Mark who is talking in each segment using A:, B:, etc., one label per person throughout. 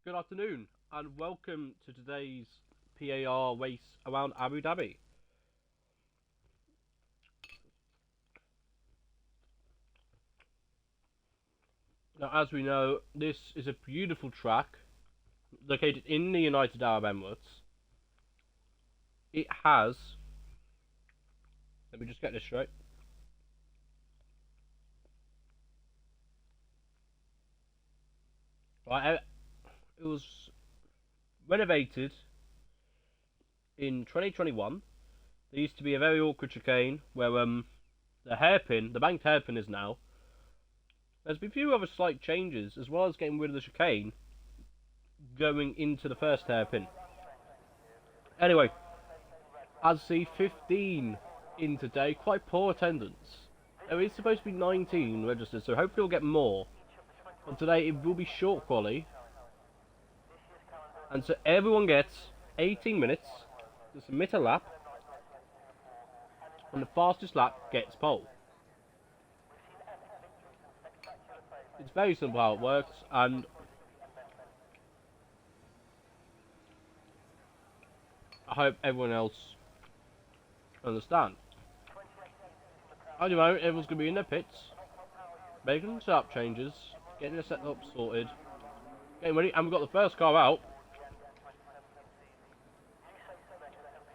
A: Good afternoon, and welcome to today's PAR race around Abu Dhabi. Now, as we know, this is a beautiful track located in the United Arab Emirates. It has, let me just get this straight. Right, it was renovated in 2021. There used to be a very awkward chicane where the banked hairpin is now. There's been a few other slight changes, as well as getting rid of the chicane going into the first hairpin. Anyway, as see 15 in today, quite poor attendance. There is supposed to be 19 registered, so hopefully we'll get more. But today it will be short quali, and so everyone gets 18 minutes to submit a lap, and the fastest lap gets pole. It's very simple how it works, and I hope everyone else understands. At the moment, everyone's going to be in their pits, making setup changes, getting the setup sorted, getting ready, and we've got the first car out,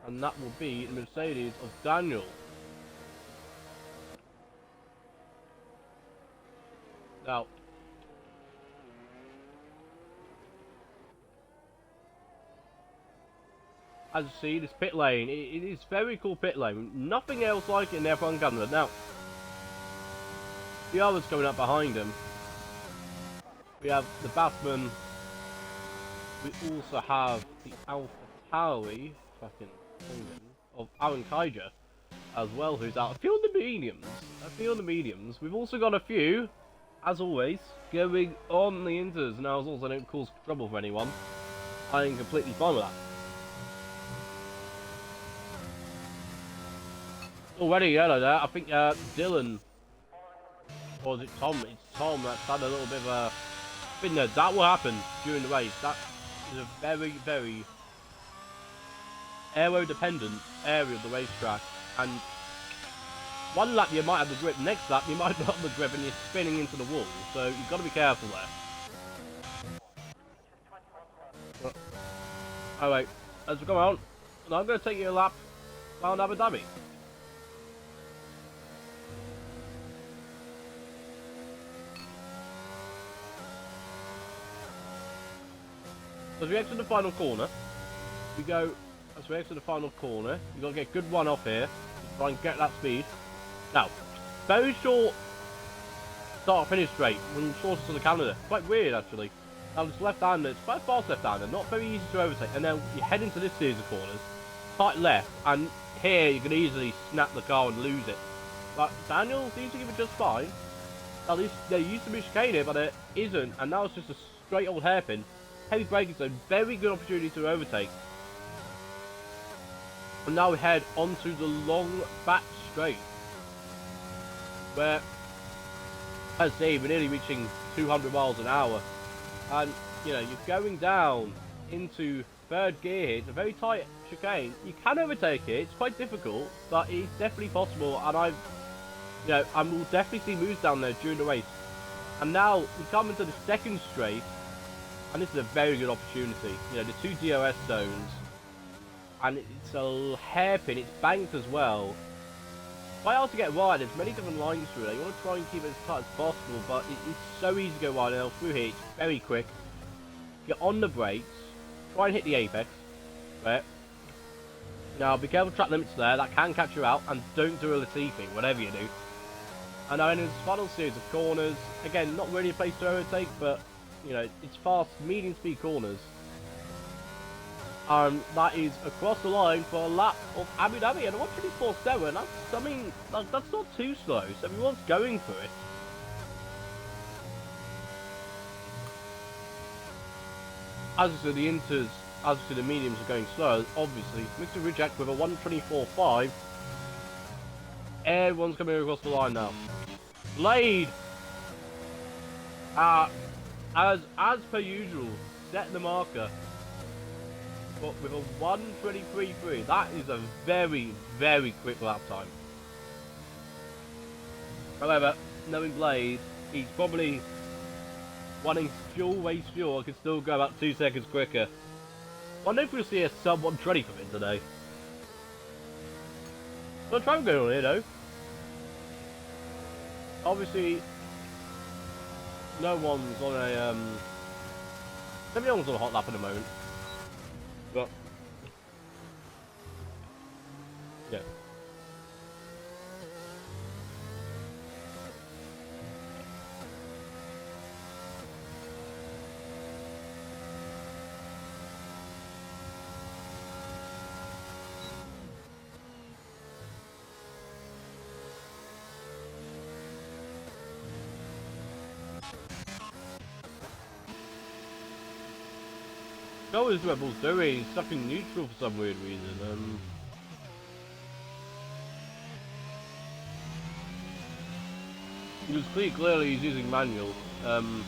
A: and that will be the Mercedes of Daniel. Now, as you see, this pit lane, it is very cool pit lane. Nothing else like it in F1 Canada. Now, the others coming up behind him. We have the Bathman. We also have the Alpha Tauri, of Aaron Kaiser as well, who's out. A few of the mediums. We've also got a few, as always, going on the inters. Now, as also don't cause trouble for anyone. I am completely fine with that. Already yellow there. I think Dylan, or is it Tom? It's Tom that's had a little bit of a spin there. That will happen during the race. That is a very, very aero-dependent area of the racetrack. And one lap you might have the grip, next lap you might not have the grip and you're spinning into the wall. So you've got to be careful there. Alright, as we come on, and I'm going to take you a lap around Abu Dhabi. As we exit the final corner, you've got to get a good one off here, to try and get that speed. Now, very short start-finish straight, one shortest on the calendar. Quite weird, actually. Now, this left-hander, it's quite a fast left-hander, not very easy to overtake. And then you head into this series of corners, tight left, and here you can easily snap the car and lose it. But Daniel seems to give it just fine. At least there used to be chicane here, but there isn't, and now it's just a straight old hairpin. Heavy braking zone, very good opportunity to overtake. And now we head onto the long back straight, where, as I say, we're nearly reaching 200 miles an hour. And, you know, you're going down into third gear here. It's a very tight chicane. You can overtake it. It's quite difficult, but it's definitely possible. And I will definitely see moves down there during the race. And now we come into the second straight. And this is a very good opportunity. You know, the two DRS zones. And it's a hairpin, it's banked as well. Quite hard to get right, there's many different lines through there. You want to try and keep it as tight as possible, but it's so easy to go right now through here. It's very quick. Get on the brakes, try and hit the apex. Right. Now, be careful track limits there, that can catch you out, and don't do a Latifi, whatever you do. And now in this final series of corners, again, not really a place to overtake, but you know, it's fast, medium speed corners. That is across the line for a lap of Abu Dhabi, and a 1:24.7. That's not too slow, so everyone's going for it. As I said, the inters, as I said, the mediums are going slow, obviously. Mr. Reject with a 1:24.5. Everyone's coming across the line now. Blade! As per usual, set the marker. But with a 1:23.3, that is a very, very quick lap time. However, knowing Blade, he's probably wanting fuel, waste fuel. I can still go about 2 seconds quicker. I wonder if we'll see a sub 120 from him today. Got a time going on here though. Obviously, no one's on a everyone's on a hot lap at the moment. But yeah. No, what is Red Bull's doing? He's stuck in neutral for some weird reason. It was pretty clearly he's using manual. And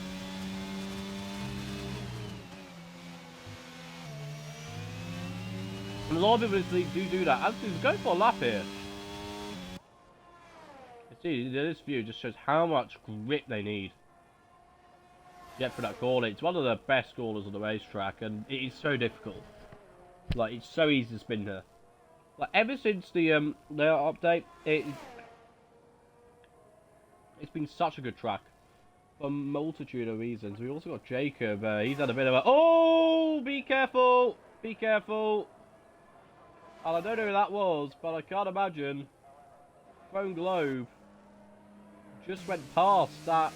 A: a lot of people in this league do that. Actually, he's going for a lap here. You see, this view just shows how much grip they need. Get for that corner. It's one of the best corners on the racetrack, and it is so difficult. Like, it's so easy to spin here. Like, ever since the layout update, it's been such a good track for a multitude of reasons. We also got Jacob. He's had a bit of a be careful, be careful. And I don't know who that was, but I can't imagine. Chrome Globe just went past that.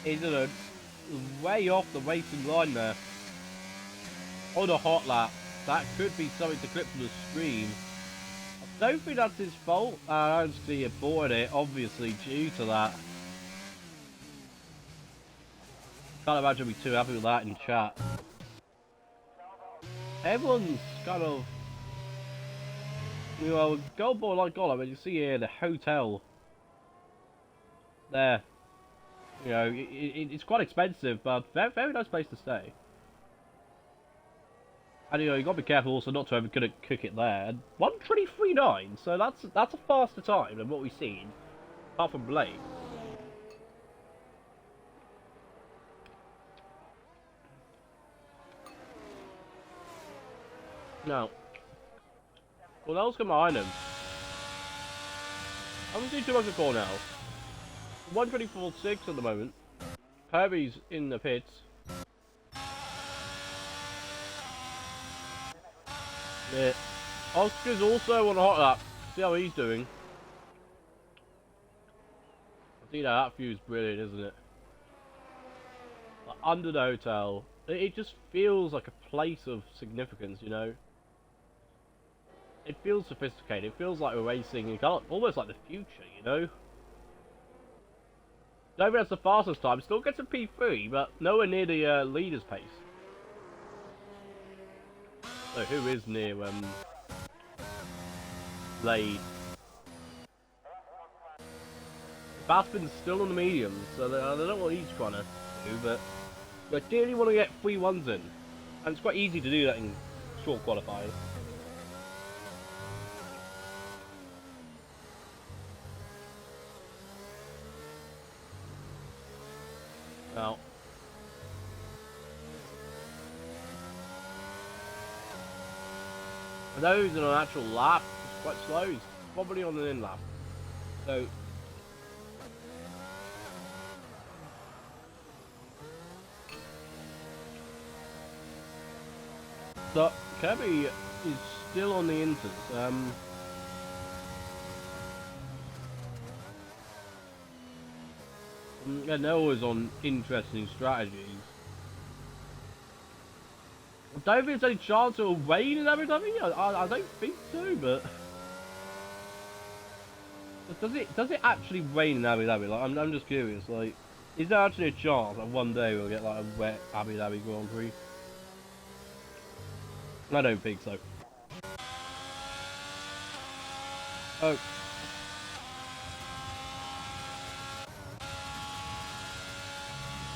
A: Isn't way off the racing line there. On a hot lap. That could be something to clip from the screen. I don't think that's his fault. I don't see he avoided it, obviously, due to that. Can't imagine me too happy with that in chat. Everyone's kind of... Well, Gold Boy like God, I mean, you see here the hotel. There. You know, it's quite expensive, but very, very nice place to stay. And you know, you got to be careful also not to cook it there. And 1:23.9, so that's a faster time than what we've seen, apart from Blade. Now, Cornell's come behind him. I haven't seen too much of Cornell. 1:24.6 at the moment. Kirby's in the pits. Yeah. Oscar's also on a hot lap. See how he's doing. I think that view is brilliant, isn't it? Like, under the hotel. It just feels like a place of significance, you know? It feels sophisticated. It feels like we're racing almost like the future, you know? Nobody has the fastest time, still gets a P3, but nowhere near the leader's pace. So who is near Blade? Baspin's still on the mediums, so I don't know what he's trying to do, but I ideally want to get 3 1s in. And it's quite easy to do that in short qualifiers. Now, for those in an actual lap, it's quite slow. He's probably on an in lap. So, Kirby is still on the inters. And they're always on interesting strategies. I don't think there's any chance it'll rain in Abu Dhabi. I don't think so, but does it actually rain in Abu Dhabi? Like, I'm just curious. Like, is there actually a chance that one day we'll get like a wet Abu Dhabi Grand Prix? I don't think so. Oh.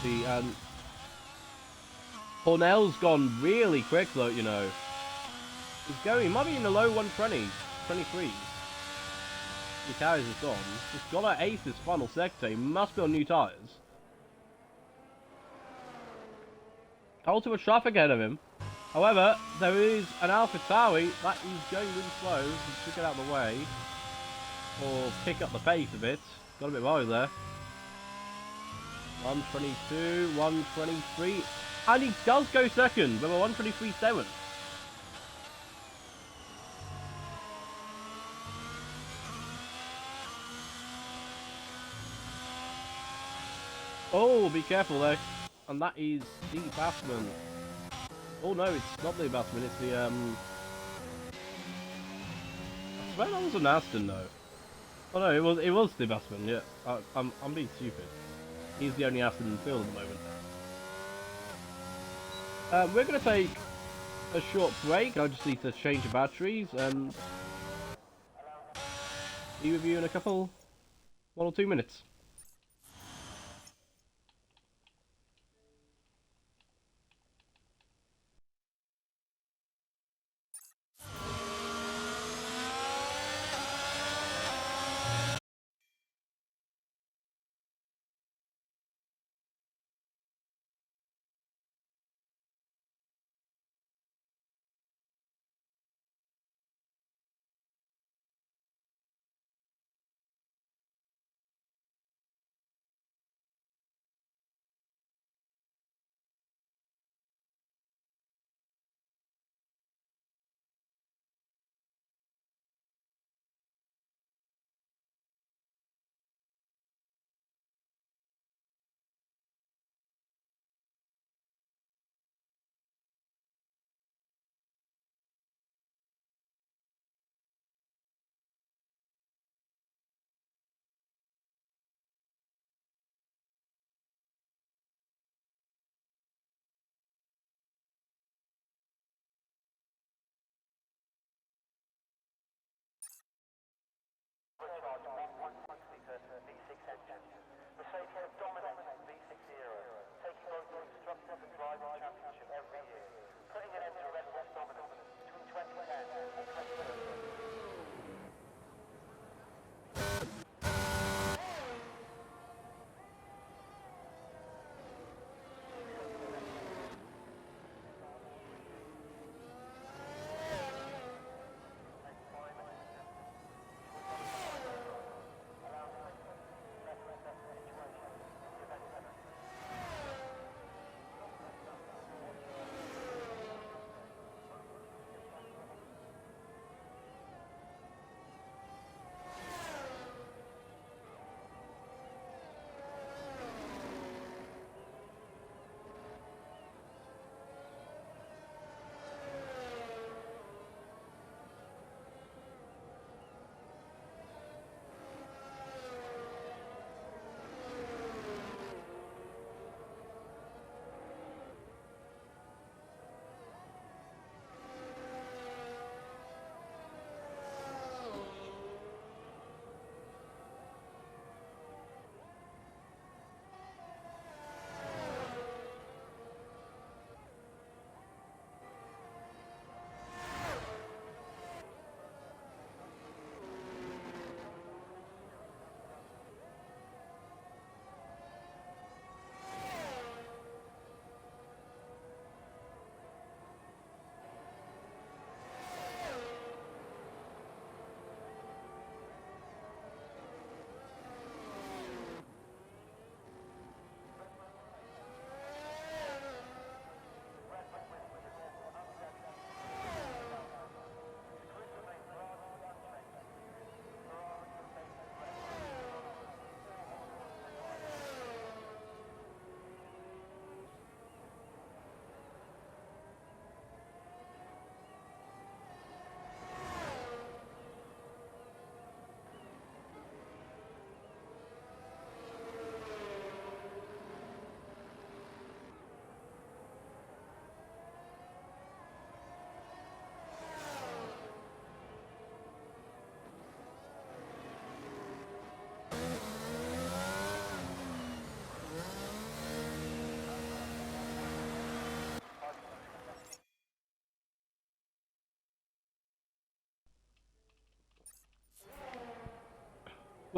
A: See, Cornell's gone really quick though, you know. He might be in the low 120, 23. He carries us on. He's got to ace his final sector. He must be on new tyres. Ultimate traffic ahead of him. However, there is an Alpha Tauri that is going really slow. He should get out of the way. Or pick up the pace a bit. Got a bit low there. 122, 123. And he does go second with a 123.7. Oh, be careful though. And that is the Bassman. Oh no, it's not the Bassman, it's the I swear that was an Aston though. Oh no, it was the Bassman, yeah. I'm being stupid. He's the only Aston in the field at the moment. We're gonna take a short break. I just need to change the batteries and be with you in a couple 1 or 2 minutes.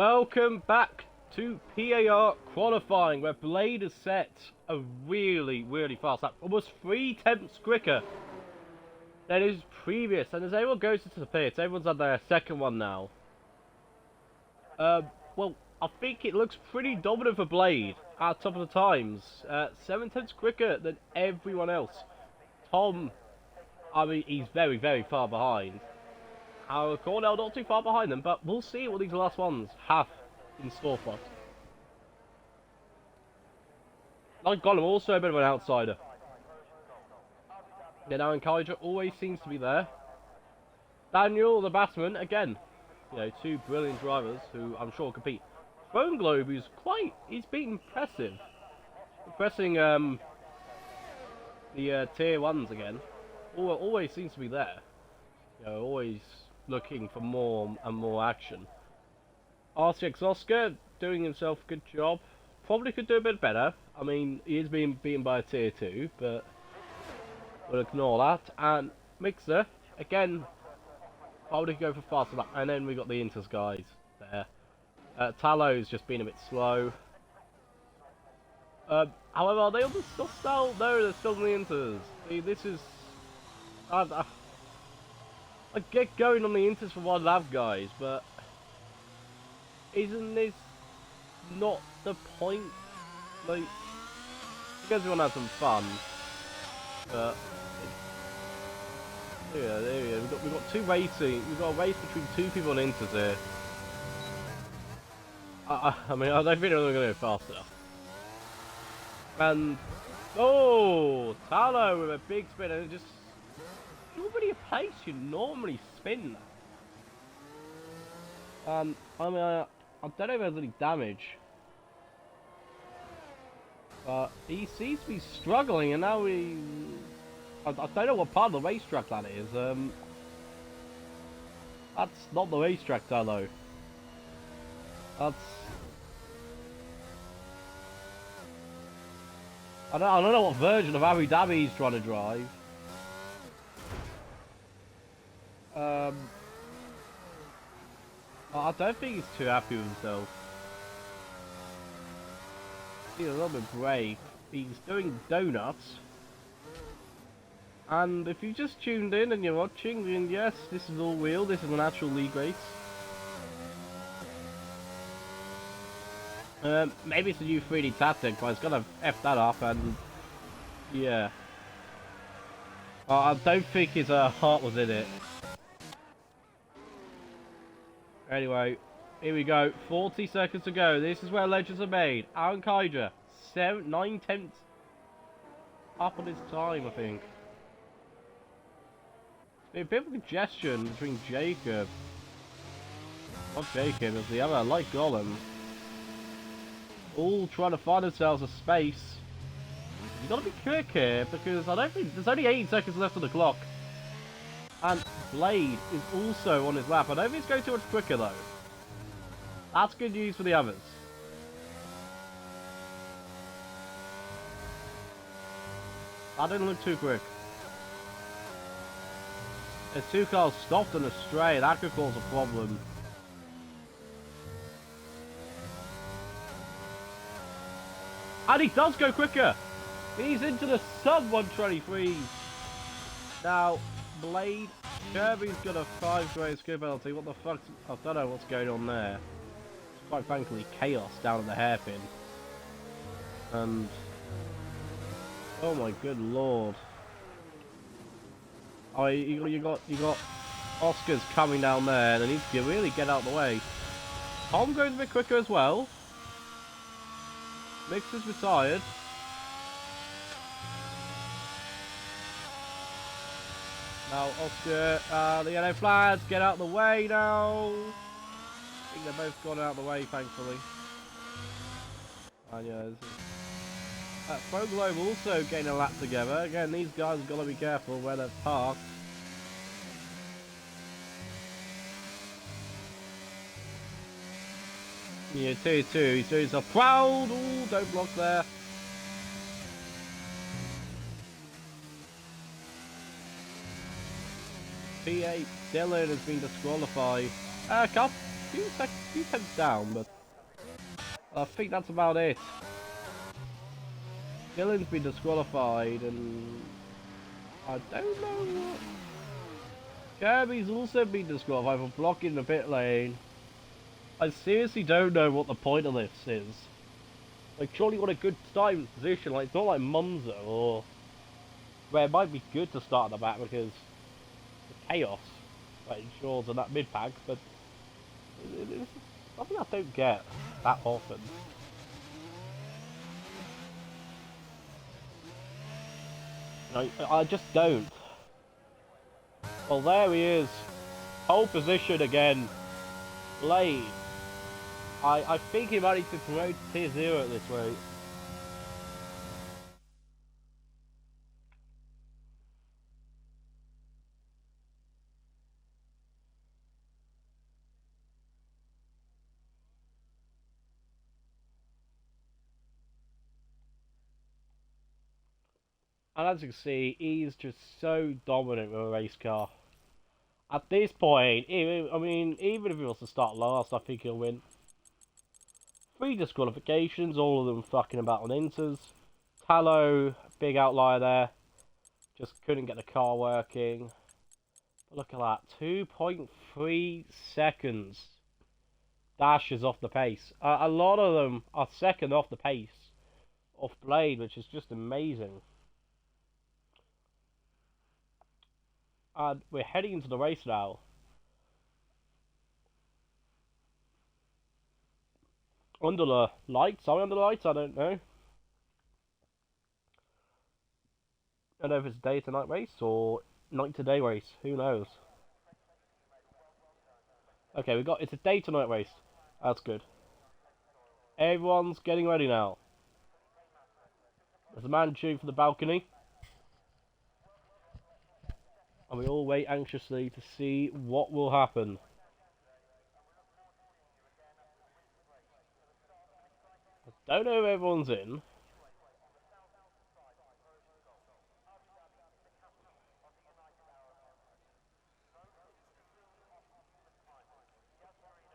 A: Welcome back to PAR qualifying, where Blade has set a really, really fast lap, almost 3/10 quicker than his previous. And as everyone goes into the pits, everyone's on their second one now. Well, I think it looks pretty dominant for Blade at top of the times. 7/10 quicker than everyone else. Tom, I mean, he's very, very far behind. Cornell not too far behind them, but we'll see what these last ones have in store for us. Like Gollum, also a bit of an outsider. Yeah, now Encourager always seems to be there. Daniel, the batsman, again, you know, two brilliant drivers who I'm sure compete. Throne Globe, he's been impressive. Impressing the tier ones again. Always seems to be there. You know, always looking for more and more action. RCX Oscar doing himself a good job. Probably could do a bit better. I mean, he is being beaten by a tier 2, but we'll ignore that. And Mixer, again, probably could go for faster lap. And then we got the Inters guys there. Talow's just been a bit slow. However, are they on the still? No, they're still on the Inters. See, this is... I get going on the Inters for one lap, guys, but isn't this not the point? Like, because we want to have some fun, but yeah, there we go. We've got two racing. We've got a race between two people on Inters here. I mean, I don't think they're going to go fast enough. And oh, Tallow with a big spin, and it just. Nobody a pace you normally spin. I mean, I don't know if there's any damage, but he seems to be struggling, and now I don't know what part of the racetrack that is. That's not the racetrack, though. That's I don't know what version of Abu Dhabi he's trying to drive. I don't think he's too happy with himself. He's a little bit brave. He's doing donuts. And if you just tuned in and you're watching, then yes, this is all real. This is an actual league race. Maybe it's a new 3D tactic, but it's gonna F that up, and yeah. I don't think his heart was in it. Anyway, here we go. 40 seconds to go. This is where legends are made. Aaron Kydra, 9/10 up on his time, I think. A bit of congestion between Jacob. Not Jacob, it's the other, like Gollum. All trying to find themselves a space. You gotta be quick here, because I don't think there's only 8 seconds left on the clock. And Blade is also on his lap. I don't think it's going too much quicker though. That's good news for the others. That didn't look too quick. If two cars stopped on a stray, that could cause a problem. And he does go quicker. He's into the sub 123. Now, Blade, Kirby's got a 5 grade skill penalty. What the fuck? I don't know what's going on there. It's quite frankly chaos down at the hairpin. And oh my good lord! Oh, you got Oscars coming down there, and they need to really get out of the way. Tom goes a bit quicker as well. Mixer's retired. Now Oscar, the yellow flags, get out of the way now. I think they're both gone out of the way, thankfully. And yeah, Pro Globe also getting a lap together. Again, these guys have got to be careful where they're parked. Yeah, 2-2, he's doing so proud. Ooh, don't block there. P8 Dylan has been disqualified. Cup few tenths down, but I think that's about it. Dylan's been disqualified, and I don't know what. Kirby's also been disqualified for blocking the pit lane. I seriously don't know what the point of this is. Like, surely you want a good starting position. Like, it's not like Monza or where it might be good to start at the back because the chaos that ensures in that mid pack, but it's something I don't get that often. I just don't. Well, there he is. Pole position again. Blade. I think he might need to promote to tier 0 at this rate. And as you can see, he's just so dominant with a race car. At this point, even if he wants to start last, I think he'll win. 3 disqualifications, all of them fucking about on inters. Tallow, big outlier there. Just couldn't get the car working. But look at that, 2.3 seconds. Dash is off the pace. A lot of them are second off the pace of Blade, which is just amazing. And we're heading into the race now. Under the lights? Are we under the lights? I don't know. I don't know if it's a day to night race or night to day race. Who knows? Okay, it's a day to night race. That's good. Everyone's getting ready now. There's a man shooting for the balcony. And we all wait anxiously to see what will happen. I don't know if everyone's in.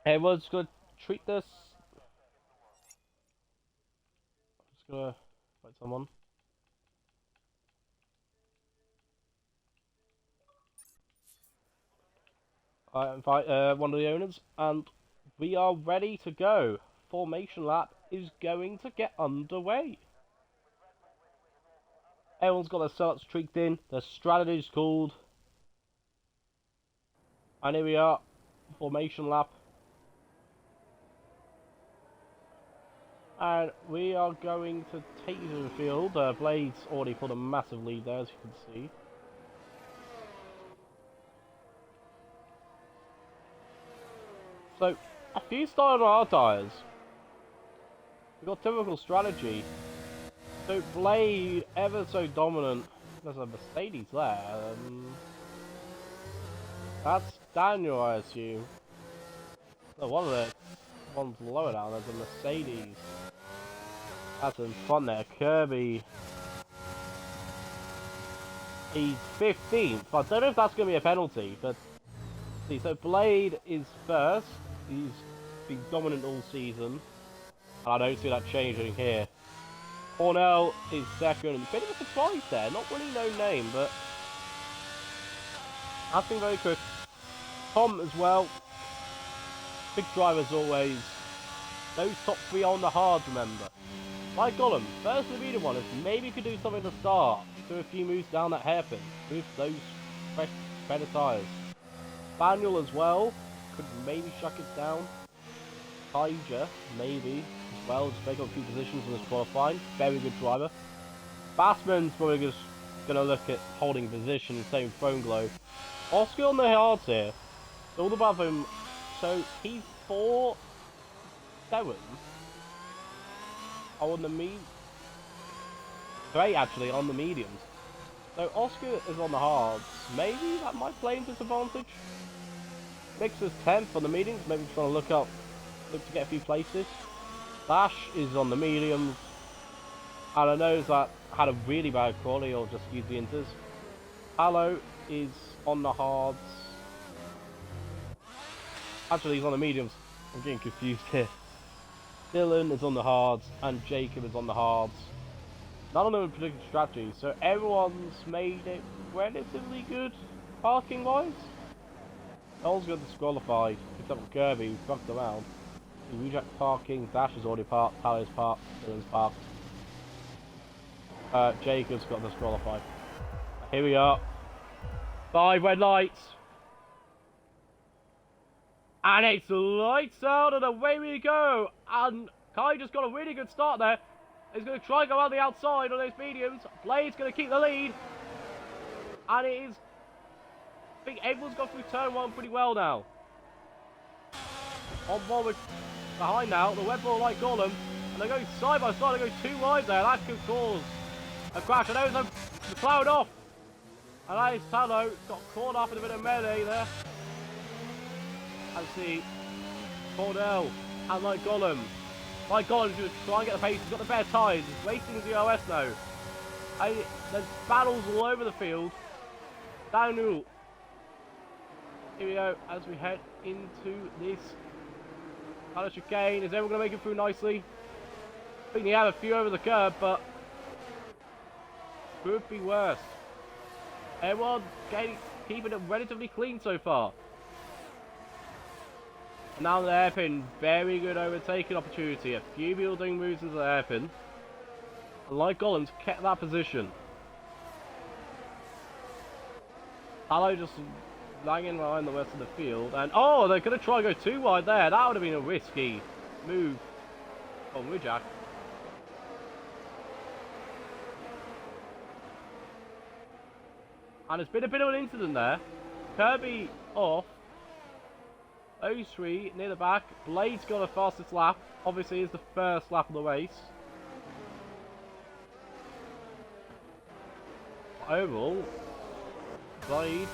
A: Everyone's going to treat this. I'm just going to find someone. I invite one of the owners, and we are ready to go. Formation lap is going to get underway. Everyone's got their setups tweaked in, their strategy's called. And here we are, formation lap. And we are going to take you to the field. Blade's already put a massive lead there, as you can see. So, a few started on our tyres. We've got typical strategy. So Blade, ever so dominant. There's a Mercedes there. That's Daniel, I assume. No, one of the ones lower down, there's a Mercedes. That's in front there, Kirby. He's 15th. I don't know if that's going to be a penalty, but see, so Blade is first. He's been dominant all season. And I don't see that changing here. Cornell is second. Bit of a surprise there. Not really no name, but that's been very quick. Tom as well. Big drive as always. Those top 3 on the hard, remember. Like Gollum, first the medium one is maybe could do something to start. Do a few moves down that hairpin with those fresh better tyres. Daniel as well. Could maybe shut it down. Tiger, maybe, as well. Just make up a few positions in this qualifying. Very good driver. Bassman's probably just going to look at holding position, same phone glow. Oscar on the hards here. All above him. So he's 4-7. On the great actually on the mediums. So Oscar is on the hards. Maybe that might play into his advantage. Mix is 10th on the mediums. Maybe he's trying to look to get a few places. Bash is on the mediums. And I know that had a really bad quality, or just use the inters. Hallow is on the hards. Actually, he's on the mediums. I'm getting confused here. Dylan is on the hards and Jacob is on the hards. None of them have predicted strategy, so everyone's made it relatively good parking wise. Noel's got disqualified, picked up Kirby, who fucked around. Reject parking, Dash is already parked, Tyler's parked, Dylan's parked. Jacob's got disqualified. Here we are. 5 red lights. And it's lights out and away we go. And Kai just got a really good start there. He's going to try and go out the outside on those mediums. Blade's going to keep the lead. And it is... I think everyone's got through turn 1 pretty well now. On forward behind now, the Red Bull like Golem. And they're going side by side, they go too wide there. That could cause a crash. And there's the cloud off. And that is Tallow. Got caught up in a bit of melee there. And see, Cordell and like Golem. Like Golem's going to try and get the pace. He's got the better tyres. He's racing his EOS now. There's battles all over the field. Downhill. Here we go as we head into this chicane. Is everyone going to make it through nicely? I think they have a few over the curb, but could be worse. Everyone keeping it relatively clean so far. Now the hairpin, very good overtaking opportunity. A few people doing moves into the hairpin. And like Golems, kept that position. Tallow just lagging behind the rest of the field. And oh, they're going to try and go too wide there. That would have been a risky move from Wijak. And it's been a bit of an incident there. Kirby off. 03 near the back. Blade's got the fastest lap. Obviously, it's the first lap of the race. Overall, Blade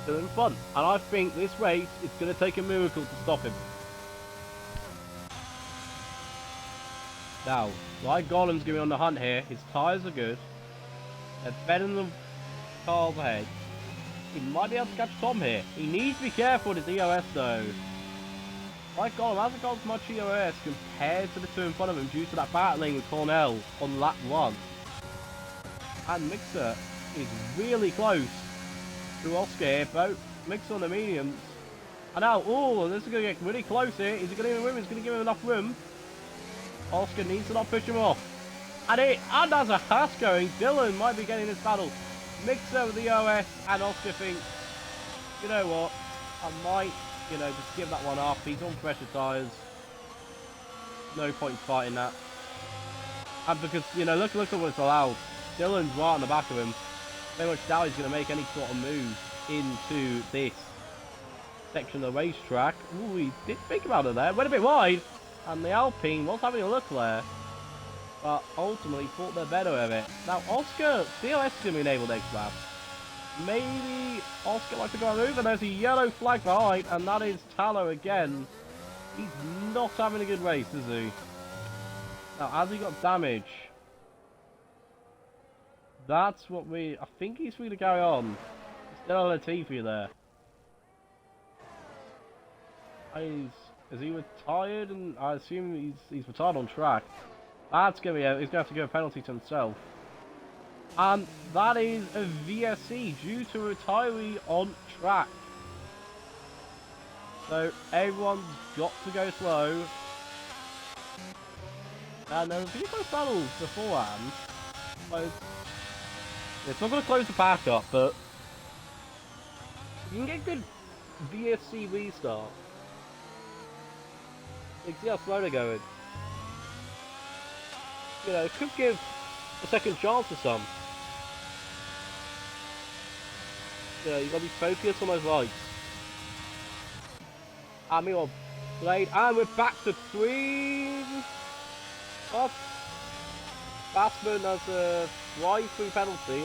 A: still in front. And I think this race is going to take a miracle to stop him. Now, like Golem's going to be on the hunt here. His tyres are good. They're better than the cars ahead. He might be able to catch Tom here. He needs to be careful with his EOS though. Like Golem hasn't got as much EOS compared to the two in front of him due to that battling with Cornell on lap 1. And Mixer is really close to Oscar here. Both Mixer on the mediums. And now, oh, this is going to get really close here. Is he going to give him room? Is going to give him enough room? Oscar needs to not push him off. And as a Haas going, Dylan might be getting this battle. Mixer with the OS and Oscar thinks, you know what, I might, just give that one up. He's on pressure tyres. No point fighting that. And because, look at what's allowed. Dylan's right on the back of him. Very much doubt he's going to make any sort of move into this section of the racetrack. Ooh, he did think about it there. Went a bit wide. And the Alpine was having a look there. But ultimately thought they're better of it. Now Oscar, COS is going to be enabled next lap. Maybe Oscar likes to go move, and there's a yellow flag behind, and that is Tallow again. He's not having a good race, is he? Now, has he got damage? That's what I think he's free to carry on. Still on Latifi there. Is he retired? And I assume he's retired on track. That's going to be he's going to have to give a penalty to himself. And that is a VSC due to a retiree on track. So everyone's got to go slow. And there were a few close battles beforehand. It's not going to close the pack up, but you can get good VSC restart. You can see how slow they're going. It could give a second chance to some. You've got to be focused on those lights. And meanwhile, Blade, and we're back to 3. Well, Bassman has a drive-through penalty.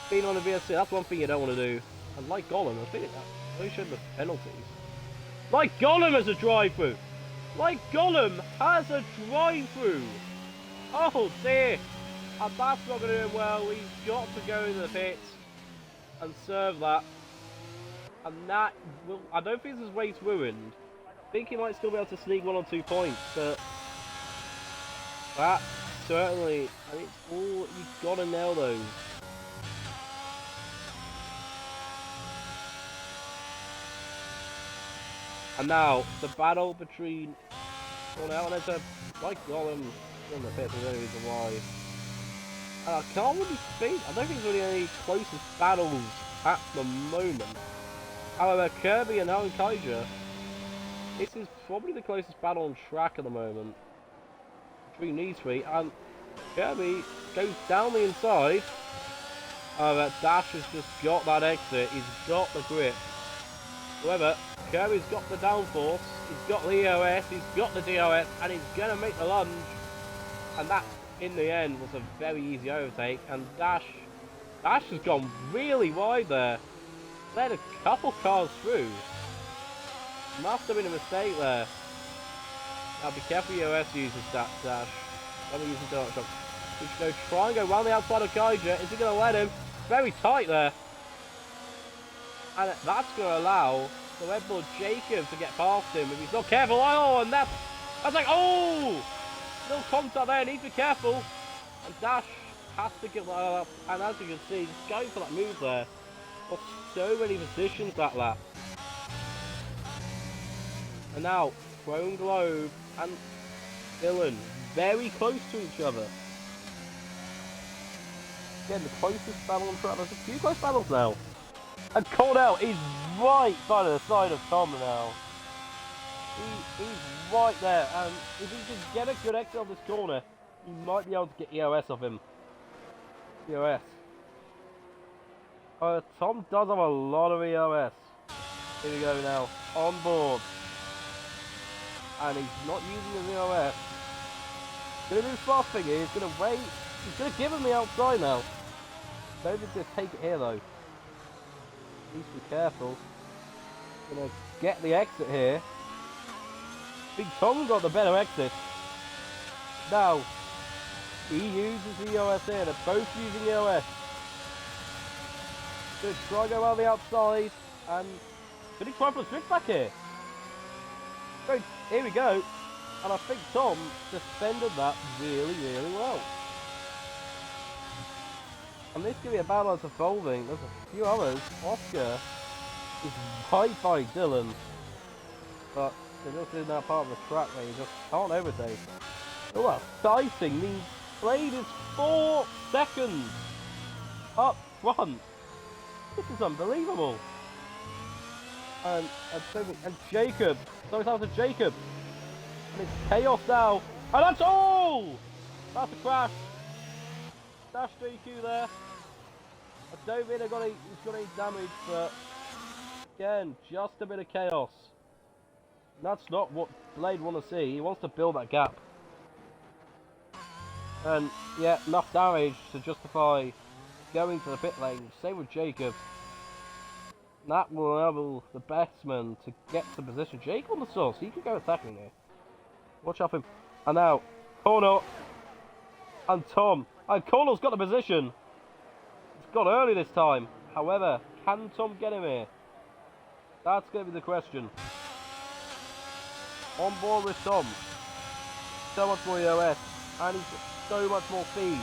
A: Being on a VSC, that's one thing you don't want to do. And like Golem, I think that really shouldn't have penalties. Like Golem has a drive-through! Like Golem has a drive-through! Oh dear! And that's not going to do well. We've got to go into the pits and serve that. And that will, I don't think his race ruined. I think he might still be able to sneak 1 or 2 points, but that certainly, I mean, it's all, you've got to nail those. And now, the battle between Cornell and Enter, like Gollum in the pit, there's no reason why. And I can't really think, I don't think there's really any closest battles at the moment. However, Kirby and Alan Kaiser, this is probably the closest battle on track at the moment between these three. And Kirby goes down the inside. However, Dash has just got that exit, he's got the grip. However, Kirby's got the downforce, he's got the EOS, he's got the DOS, and he's going to make the lunge. And that, in the end, was a very easy overtake. And Dash has gone really wide there. Led a couple cars through. Must have been a mistake there. Now be careful EOS uses that Dash. Never using Dark Shock. He's going to try and go round the outside of Kaiser. Is he going to let him? Very tight there. And that's going to allow the Red Bull Jacob to get past him if he's not careful. Oh, and that's like, oh! Little contact there, needs to be careful. And Dash has to get that up. And as you can see, he's going for that move there. For so many positions that lap. And now, Chrome Globe and Dylan very close to each other. Again, the closest battle on track. There's a few close battles now. And Cornell is right by the side of Tom now. He's right there, and if he can get a good exit on this corner, he might be able to get EOS off him. EOS. Tom does have a lot of EOS. Here we go now, on board. And he's not using his EOS. Gonna do fast finger, he's gonna wait. He's gonna give him the outside now. Don't think he's gonna take it here though. Please be careful. Gonna get the exit here. Big Tom got the better exit. Now, he uses EOS here. They're both using EOS. Gonna try and go around the outside. And could he try for a switch back here? So, here we go. And I think Tom defended that really, really well. And this could be a battle that's evolving. There's a few others. Oscar is right by Dylan. But they're just in that part of the track where you just can't overtake. Oh, that sighting means Slade is 4 seconds up front. This is unbelievable. And Jacob. So it's out to Jacob. And it's chaos now. And that's all! That's a crash. Dash DQ there. I don't think he's got any damage, but again, just a bit of chaos. That's not what Blade wants to see. He wants to build that gap. And yeah, enough damage to justify going to the pit lane. Same with Jacob. That will enable the batsman to get to position. Jacob on the source, he could go attacking here. Watch out for him. And now, Cornell and Tom. And Cornell's got the position. It's got early this time. However, can Tom get him here? That's going to be the question. On board with Tom. So much more EOS. And he's got so much more speed.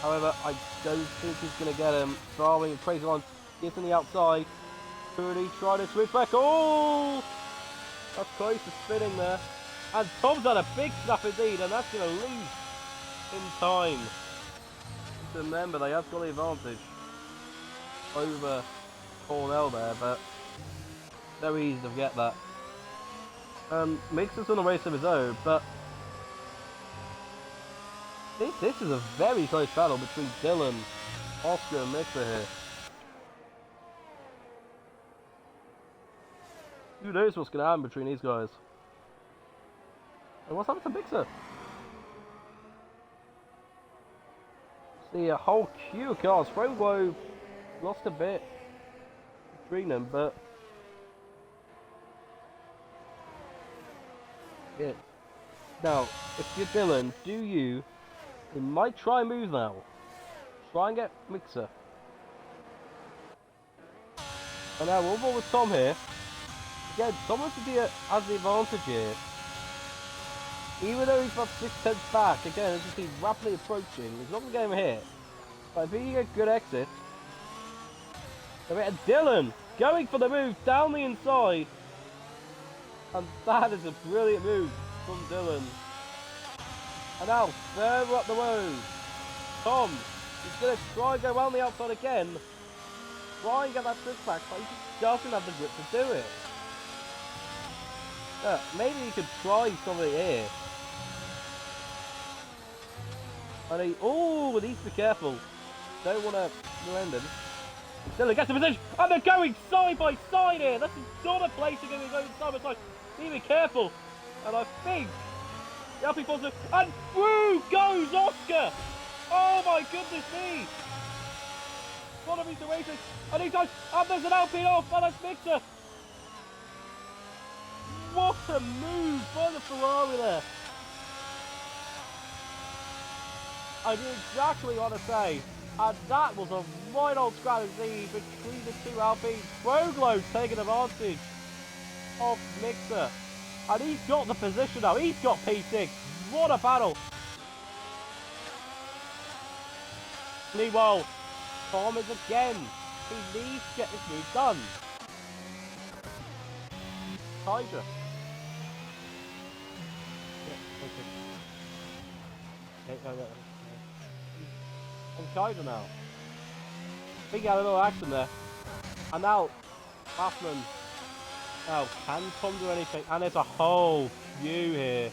A: However, I don't think he's going to get him. Starling and Crazy One gets on the outside. Could he try to switch back? Oh! That's close to spinning there. And Tom's had a big snap indeed, and that's going to leave in time. Remember, they have got the advantage over Cornell there, but very easy to get that. Mixer's on a race of his own, but this is a very close battle between Dylan, Oscar, and Mixer here. Who knows what's going to happen between these guys? And what's happened to Mixer? See a whole queue of cars. Chrome Globe lost a bit between them, but yeah. Now, if you're Dylan, you might try and move now. Try and get Mixer. And now one more with Tom here. Again, Tom has the advantage here. Even though he's about 6 tenths back, again, as you see, rapidly approaching, he's not going to get him hit. But if he gets a good exit, Dylan going for the move down the inside. And that is a brilliant move from Dylan. And now, further up the road. Tom is going to try and go around the outside again. Try and get that trick back, but he just doesn't have the grip to do it. Maybe he could try something here. And he, but needs to be careful. Don't want to ruin him. Dylan gets the position, and they're going side by side here. This is not a place to go side by side. Need to be careful. And I think the Alpine falls and through goes Oscar. Oh my goodness me! One of his racing, and he goes, and there's an Alpine off, and it's Mixer. What a move by the Ferrari there! I knew exactly what to say, and that was a right old strategy between the two Alpines. Froglo taking advantage of Mixer, and he's got the position now. He's got P6. What a battle! Meanwhile, Tom is again. He needs to get this move done. Hydra. And Kaiser now. Big had a little action there. And now, Baffman. Now, can Tom do anything? And there's a whole queue here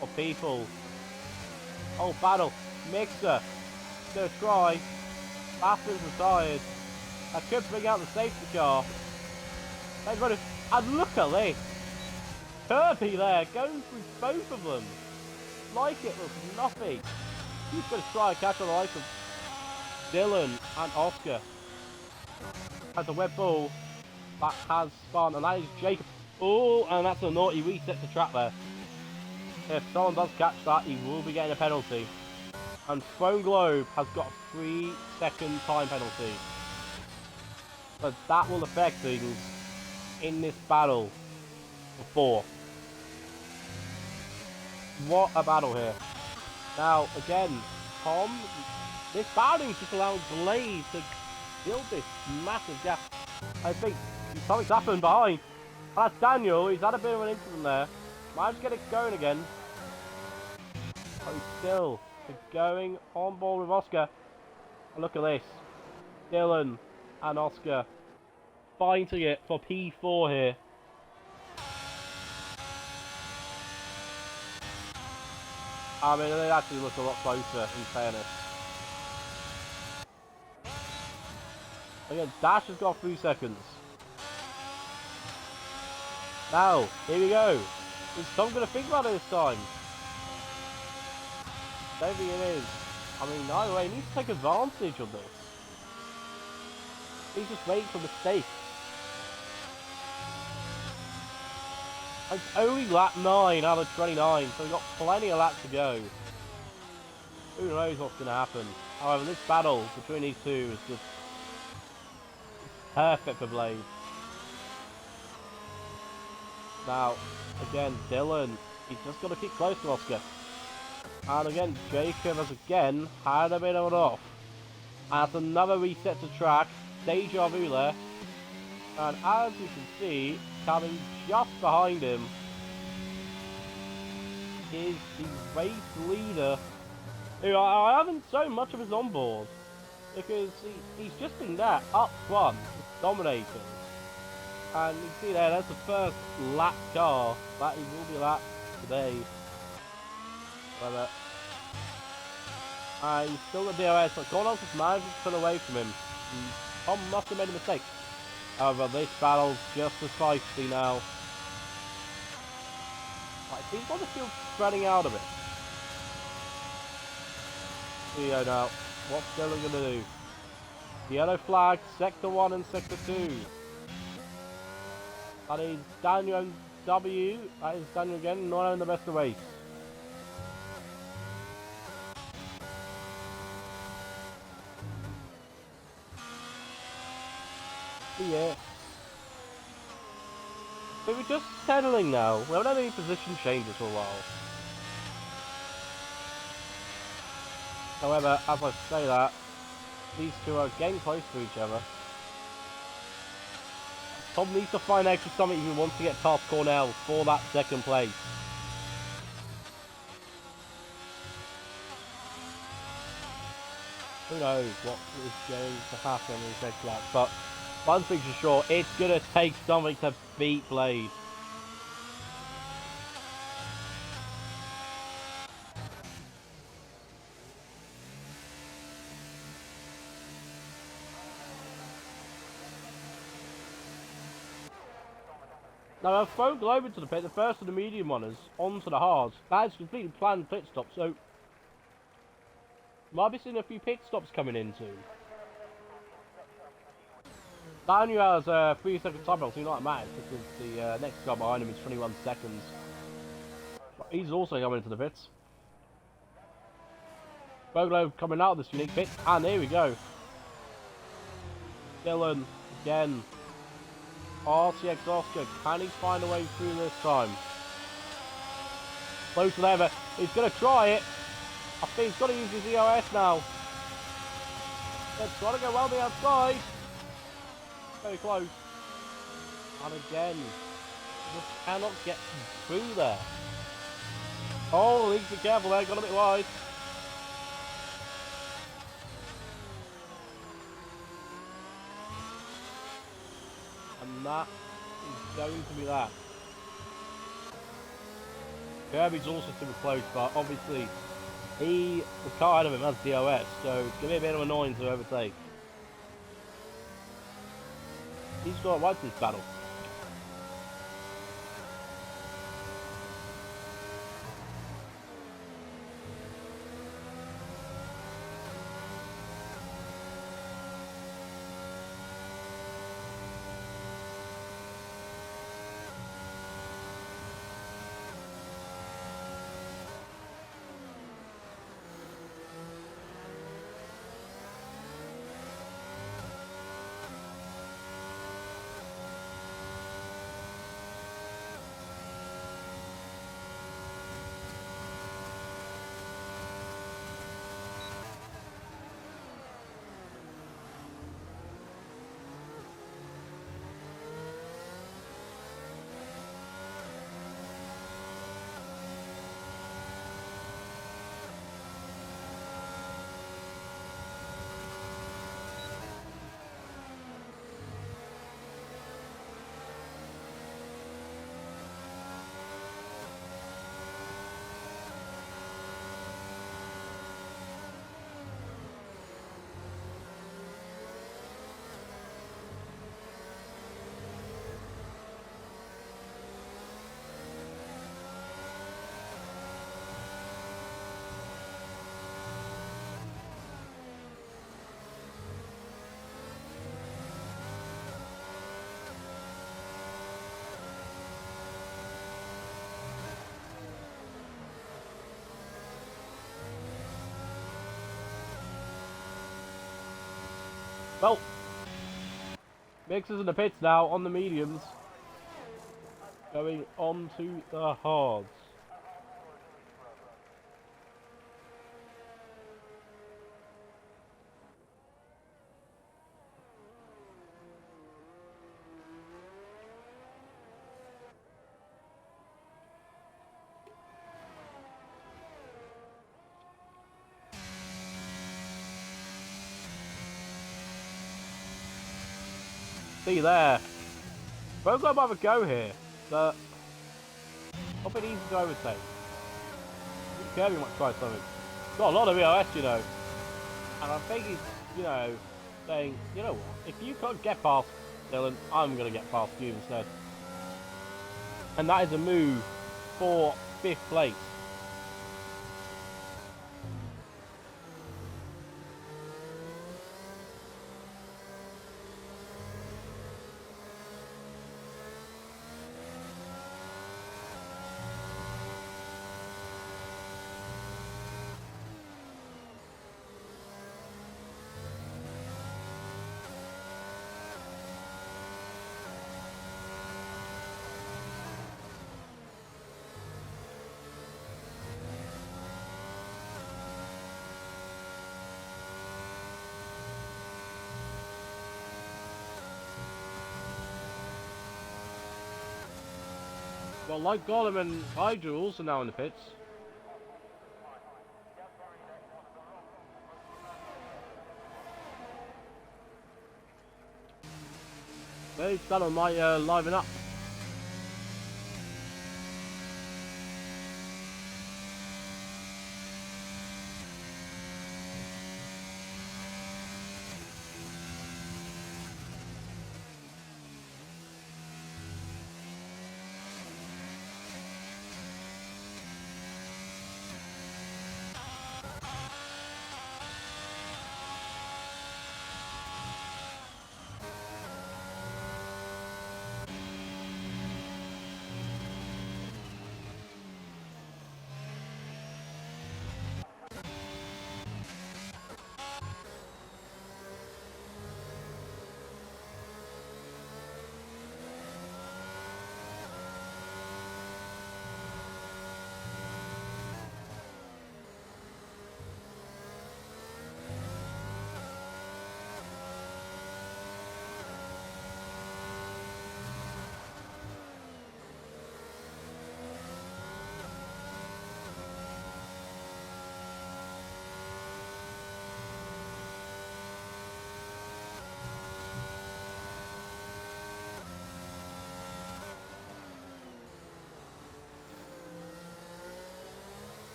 A: of people. Oh, battle. Mixer. Gonna try. Baffman's retired. I could bring out the safety car. And look at this. Kirby there, going through both of them. Like it was nothing. He's going to try and catch on the likes of Dylan and Oscar. Has a web ball that has spun, and that is Jacob. Oh, and that's a naughty reset to track there. If someone does catch that, he will be getting a penalty. And Throne Globe has got a 3-second time penalty. But that will affect things in this battle for 4. What a battle here. Now, again, Tom, this battling is just allowing Blade to build this massive gap. I think something's happened behind. And that's Daniel. He's had a bit of an incident there. Might just get it going again. But he's still going on board with Oscar. And look at this. Dylan and Oscar fighting it for P4 here. I mean, they actually look a lot closer, in fairness. Again, Dash has got 3 seconds. Now, here we go. Is Tom going to think about it this time? Don't think it is. I mean, either way, he needs to take advantage of this. He's just waiting for mistakes. It's only lap 9 out of 29, so we've got plenty of laps to go. Who knows what's going to happen. However, this battle between these two is just perfect for Blade. Now, again, Dylan, he's just got to keep close to Oscar. And again, Jacob has again had a bit of an off. And that's another reset to track. Deja vu there. And as you can see, coming just behind him is the race leader, who I haven't shown much of his onboard, because he's just been there up front, dominating. And you can see there, that's the first lap car that he will be lapped today. But, and he's still at DRS, but Cornell's just managed to pull away from him. And Tom must have made a mistake. However, this battle's just as feisty now. It seems like the field's spreading out a bit. Here we go now. What's Dylan going to do? Yellow flag, Sector 1 and Sector 2. That is Daniel W. That is Daniel again, not having the best of race. Yeah. We were just settling now. We haven't had any position changes for a while. However, as I say that, these two are getting close to each other. Tom needs to find extra something if he wants to get past Cornell for that second place. Who knows what is going to happen in the next lap, but one thing's for sure, it's going to take something to beat Blade. Now I've thrown Globe into the pit, the first of the medium runners, onto the hards. That is completely planned pit stop, so might be seeing a few pit stops coming in soon. That only has 3 second time penalty, not that matters, because the next guy behind him is 21 seconds. But he's also coming into the pits. Boglo coming out of this unique pit, and here we go. Dylan again. RTX Oscar, can he find a way through this time? Closer than ever. He's going to try it. I think he's got to use his EOS now. Let's try to go well the outside. Very close. And again, just cannot get through there. Oh, needs to be careful there, got a bit wide. And that is going to be that. Kirby's also super close, but obviously the car ahead of him has DOS, so it's going to be a bit of annoying to overtake. He's got right to this battle. Well, Mix is in the pits now on the mediums. Going on to the hards. See there. Both got have a go here, but not been easy to overtake. Kirby might try something. Got a lot of EOS, you know. And I think he's, you know, saying, you know what, if you can't get past Dylan, I'm going to get past you instead. And that is a move for 5th place. Well, like Golem and Hydra also now in the pits. Very done on my liven up.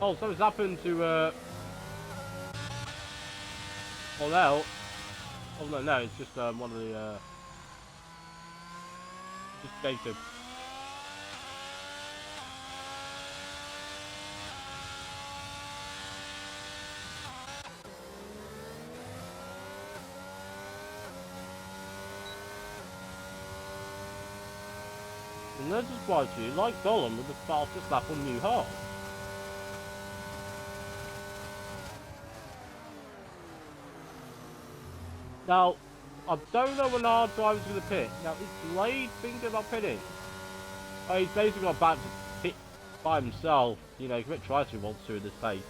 A: Oh, something's happened to Ornell. Oh no, it's just one of the just Jacob. And they're just like you, like Golem with the fastest lap on New Hall. Now, I don't know when our driver's going to pit. Now, is Blade thinking about pitting? Oh, he's basically about to pit by himself. You know, he can try to wants to in this pace.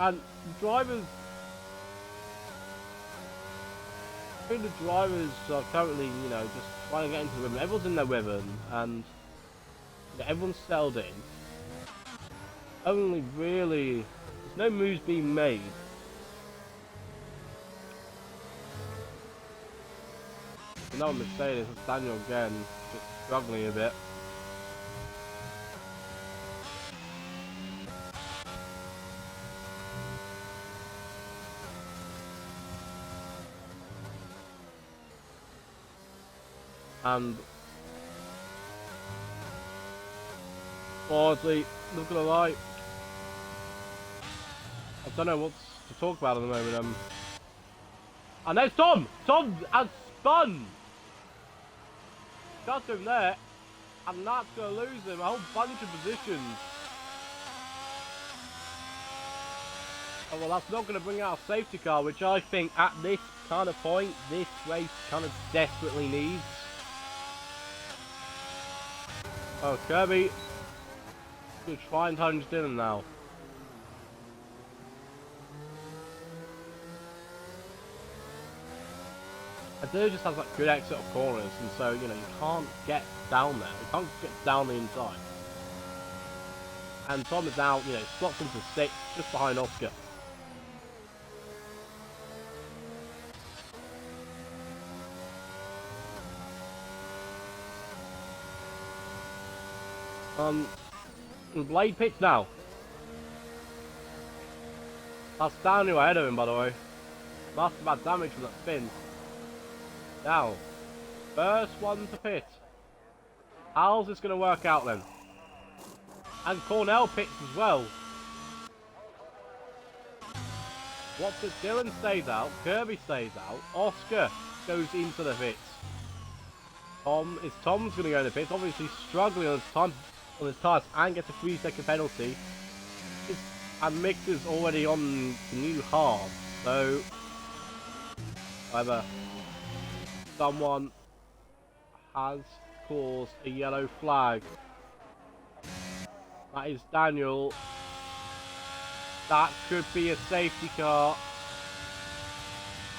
A: And the drivers... I think the drivers are currently, you know, just trying to get into the ribbon. Everyone's in their ribbon, and everyone's settled in. Only really... There's no moves being made. You know what I'm saying is Daniel again, just struggling a bit. And honestly, not gonna lie, I don't know what to talk about at the moment. And there's Tom! Tom has spun! Got him there, and that's gonna lose him a whole bunch of positions. Oh, well, that's not gonna bring out a safety car, which I think at this kind of point, this race kind of desperately needs. Oh, Kirby. Gonna try and punch Dylan now. Adele just has like good exit of corners, and so you know you can't get down there. You can't get down the inside. And Tom is now, you know, slots into 6th, just behind Oscar. Blade pits now. That's Daniel ahead of him, by the way. Must have had damage from that spin. Now, first one to pit. How's this going to work out then? And Cornell pits as well. What's it? Dylan stays out. Kirby stays out. Oscar goes into the pits. Tom's going to go in the pits. Obviously struggling on his tires and gets a 3-second penalty. And Mick is already on the new hard. So, however, someone has caused a yellow flag. That is Daniel. That could be a safety car.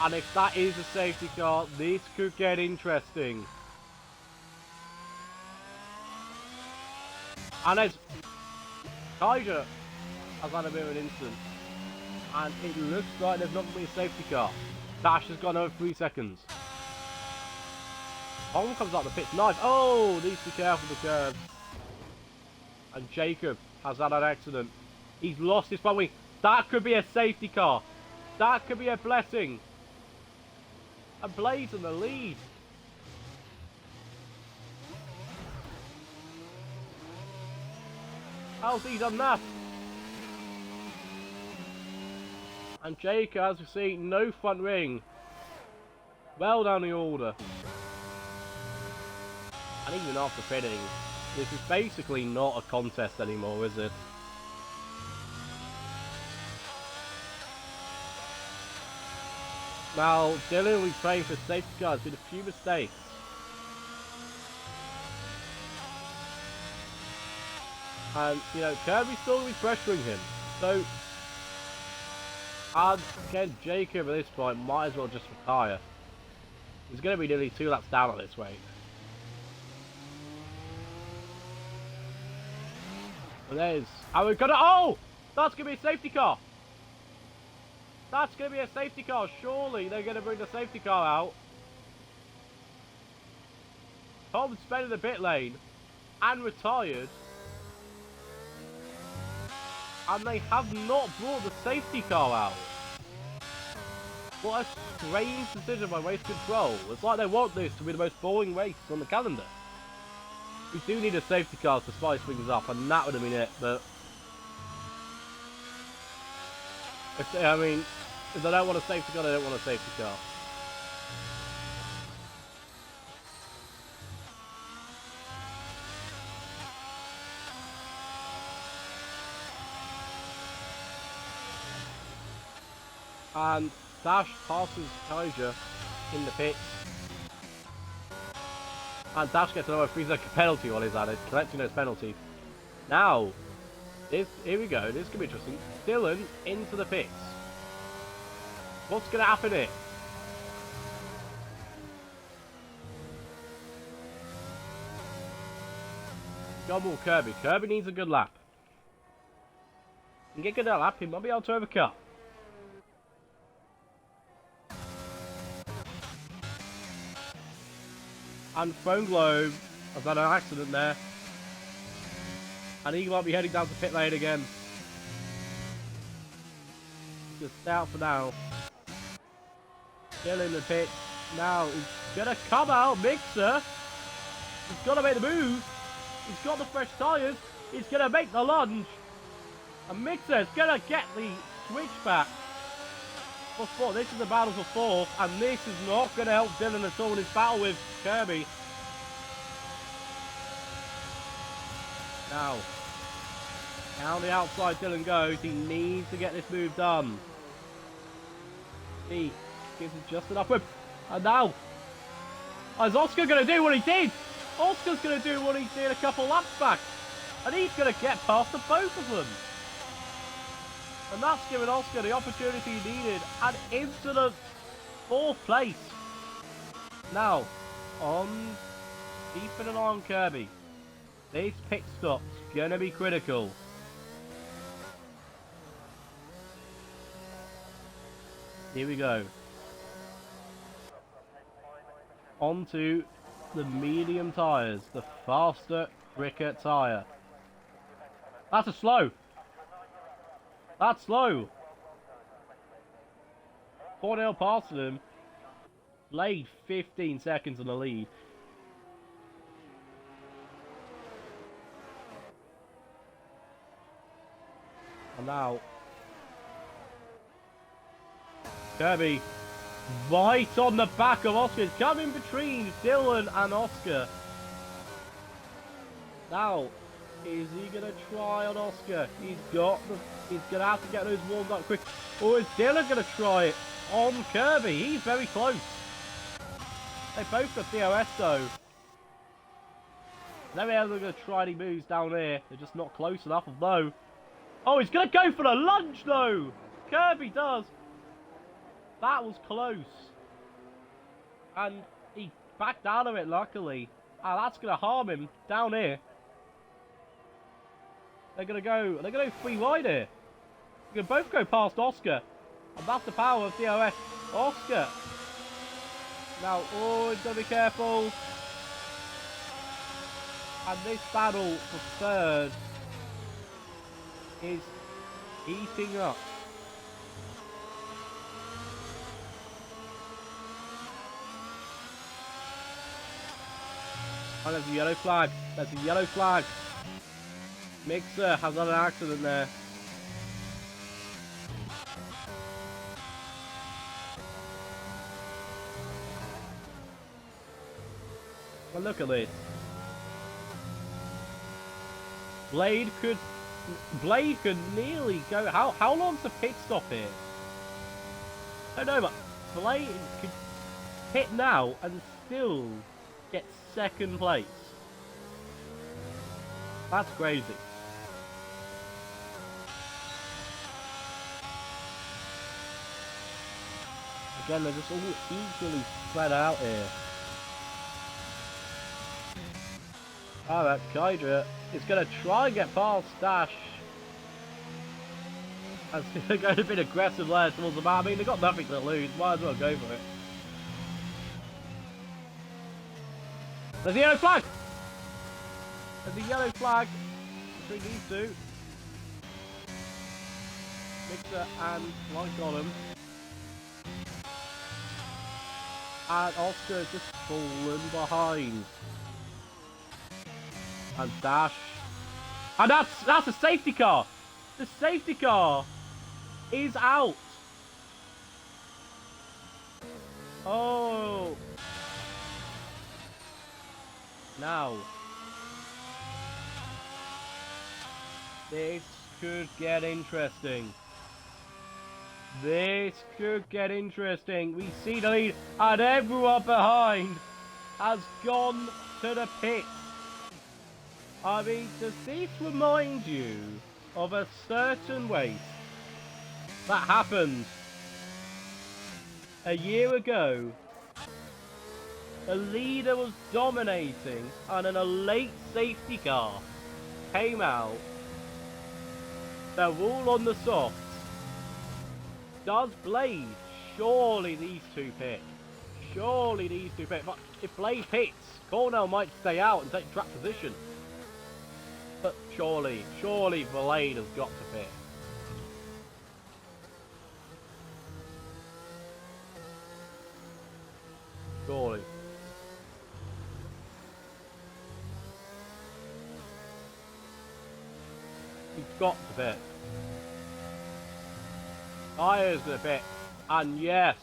A: And if that is a safety car, this could get interesting. And as Kaiser has had a bit of an incident. And it looks like there's not going to be a safety car. Dash has gone over 3 seconds. Tom comes out the pits. Nice. Oh, needs to be careful with the curves. And Jacob has had an accident. He's lost his front wing. That could be a safety car. That could be a blessing. And Blaze in the lead. How's he done that? And Jacob, as we see, no front wing. Well down the order. And even after pitting, this is basically not a contest anymore, is it? Now, Dylan will be praying for safety cars with a few mistakes. And, you know, Kirby's still going to be pressuring him. So, and again, Jacob at this point might as well just retire. He's going to be nearly 2 laps down at this rate. And there's... And we're gonna... Oh! That's going to be a safety car! That's going to be a safety car. Surely they're going to bring the safety car out. Tom spent in the pit lane and retired. And they have not brought the safety car out. What a strange decision by Race Control. It's like they want this to be the most boring race on the calendar. We do need a safety car to spice things up, and that would have been it, but... if they don't want a safety car, they don't want a safety car. And Dash passes Kaiser in the pits. And Dash gets another 3-second penalty while he's at it, collecting those penalties. Now, here we go, this could be interesting. Dylan into the pits. What's going to happen here? Gumble Kirby. Kirby needs a good lap. He can get a good lap, he might be able to overcut. And Phone Globe has had an accident there. And he might be heading down to pit lane again. Just out for now. Still in the pit. Now he's gonna come out. Mixer. He's gotta make the move. He's got the fresh tyres. He's gonna make the lunge. And Mixer's gonna get the switch back. For 4. This is the battle for 4th, and this is not going to help Dylan at all in his battle with Kirby. Now, down the outside Dylan goes. He needs to get this move done. He gives it just enough whip. And now, is Oscar going to do what he did? Oscar's going to do what he did a couple laps back. And he's going to get past the both of them. And that's given Oscar the opportunity he needed and into the 4th place. Now, keeping an eye on Kirby. This pit stop's going to be critical. Here we go. Onto the medium tyres, the faster Cricket tyre. That's a slow. That's slow. 4-0 past them. Blade 15 seconds in the lead. And now Kirby right on the back of Oscar. It's coming between Dylan and Oscar. Now, is he going to try on Oscar? He's going to have to get those walls up quick. Or is Dylan going to try it on Kirby? He's very close. They both got DOS though. Never ever going to try any moves down here. They're just not close enough, though. Oh, he's going to go for the lunge though. Kirby does. That was close. And he backed out of it, luckily. Ah, that's going to harm him down here. They're going to go 3 wide here. They can both go past Oscar. And that's the power of DOS. Oscar. Now, oh, he's got to be careful. And this battle for third is heating up. Oh, there's a yellow flag. There's a yellow flag. Mixer has had an accident there. Well, look at this. Blade could nearly go. How long's the pit stop here? I don't know, but Blade could hit now and still get second place. That's crazy. Again, they're just all equally spread out here. Alright, Kydra is going to try and get past Dash. And they're going a bit aggressive there towards the bar. I mean, they've got nothing to lose. Might as well go for it. There's a yellow flag! There's a yellow flag between these two. Mixer and Lycolum. And Oscar has just fallen behind. And Dash. And that's a safety car! The safety car is out! Oh! Now, this could get interesting. This could get interesting. We see the lead, and everyone behind has gone to the pit. I mean, does this remind you of a certain race that happened a year ago? The leader was dominating, and then a late safety car came out. They're all on the softs. Does Blade? Surely these two pit. Surely these two pit. But if Blade pits, Cornell might stay out and take track position. But surely Blade has got to pit. Surely. He's got to pit. Tyre's gonna pit. And yes,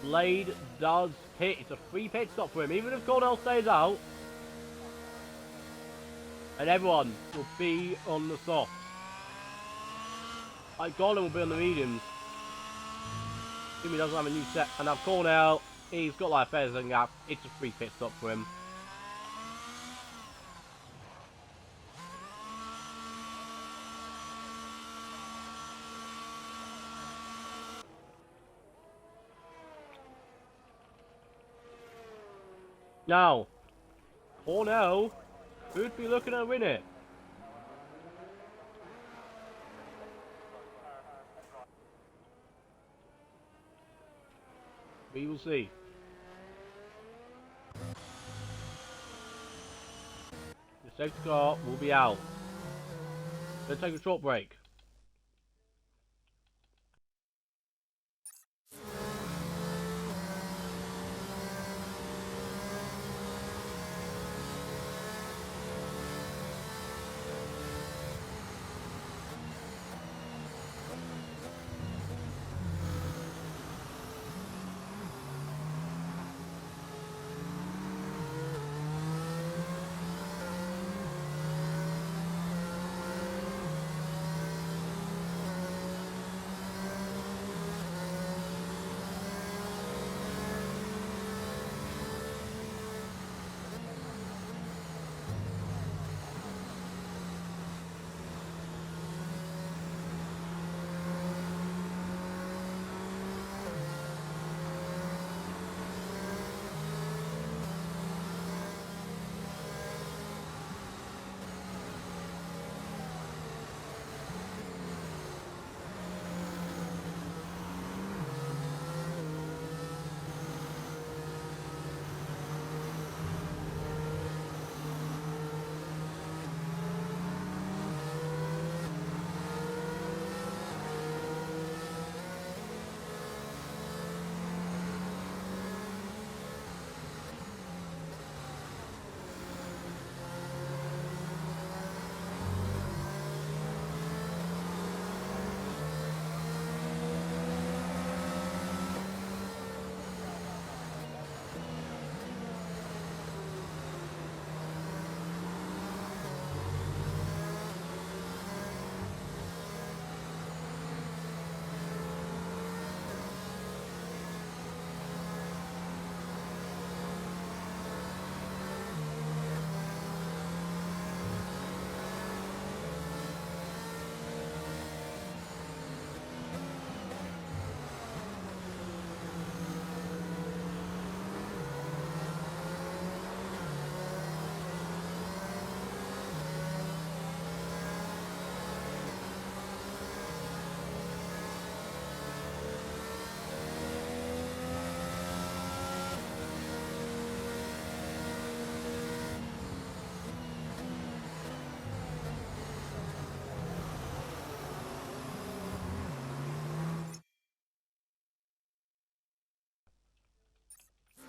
A: Blade does pit. It's a free pit stop for him. Even if Cornell stays out, and everyone will be on the soft. Like Golden will be on the mediums. Jimmy doesn't have a new set. And now Cornell, he's got like feathers and gap. It's a free pit stop for him. Now, Cornell could be looking to win it. We will see. The safety car will be out. Let's take a short break.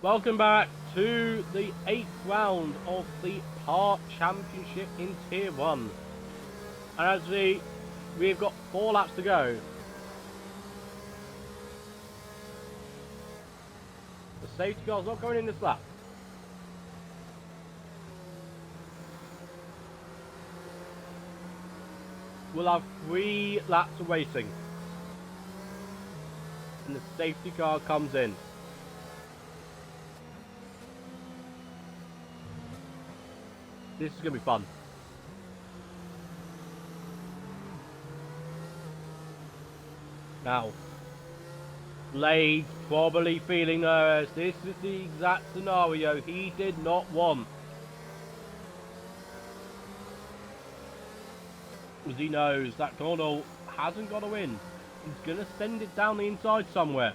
A: Welcome back to the 8th round of the Park Championship in Tier 1. And as we've got 4 laps to go. The safety car's not going in this lap. We'll have 3 laps of racing. And the safety car comes in. This is going to be fun. Now, Blade's probably feeling nervous. This is the exact scenario he did not want. Because he knows that Donald hasn't got a win. He's going to send it down the inside somewhere.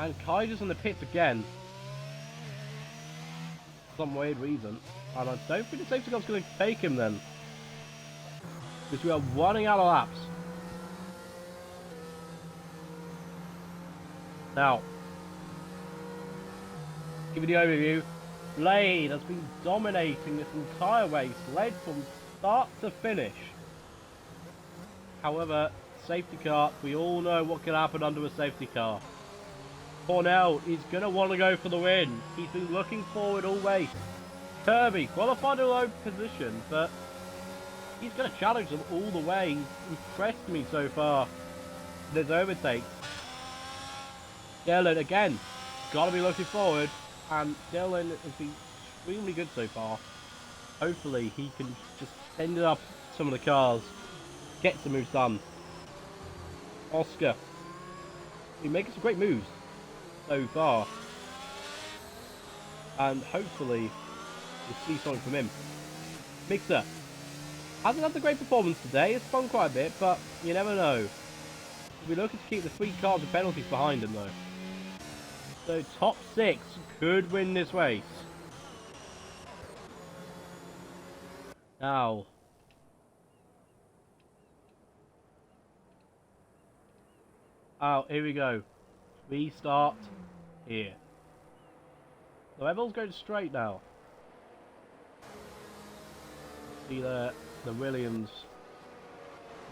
A: And Kaiser's in the pits again. For some weird reason. And I don't think the safety car's going to take him then. Because we are running out of laps. Now, give you the overview. Blade has been dominating this entire race, led from start to finish. However, safety car, we all know what can happen under a safety car. Cornell is going to want to go for the win. He's been looking forward all race. Kirby qualified a low position, but he's going to challenge them all the way. He's impressed me so far. There's overtakes. Dylan again, got to be looking forward, and Dylan has been extremely good so far. Hopefully he can just end up some of the cars, get some moves done. Oscar, he's making some great moves so far. and hopefully we'll see something from him. Mixer hasn't had a great performance today. It's spun quite a bit, but you never know. We're looking to keep the 3 cars and penalties behind him, though. So top 6 could win this race. Now, here we go. We start here. So everyone's going straight now. See the Williams.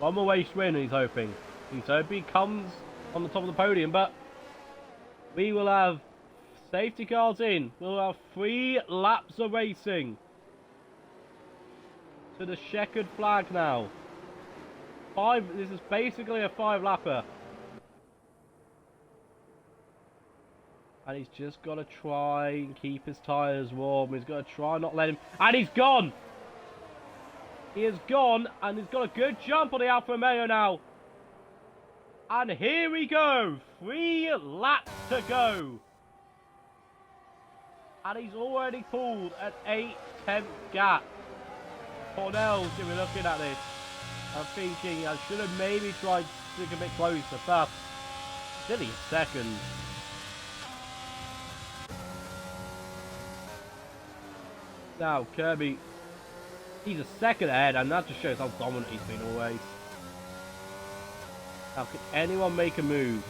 A: One more race win, he's hoping. He's hoping he comes on the top of the podium, but we will have safety cars in. We'll have 3 laps of racing. To the checkered flag now. 5. This is basically a 5-lapper. And he's just got to try and keep his tyres warm. He's got to try not let him... And he's gone! He is gone, and he's got a good jump on the Alfa Romeo now. And here we go. 3 laps to go. And he's already pulled an 8-10th gap. Cornell's going to be looking at this. I'm thinking I should have maybe tried to stick a bit closer, but silly second. Now, Kirby, he's a second ahead, and that just shows how dominant he's been always. Now, can anyone make a move?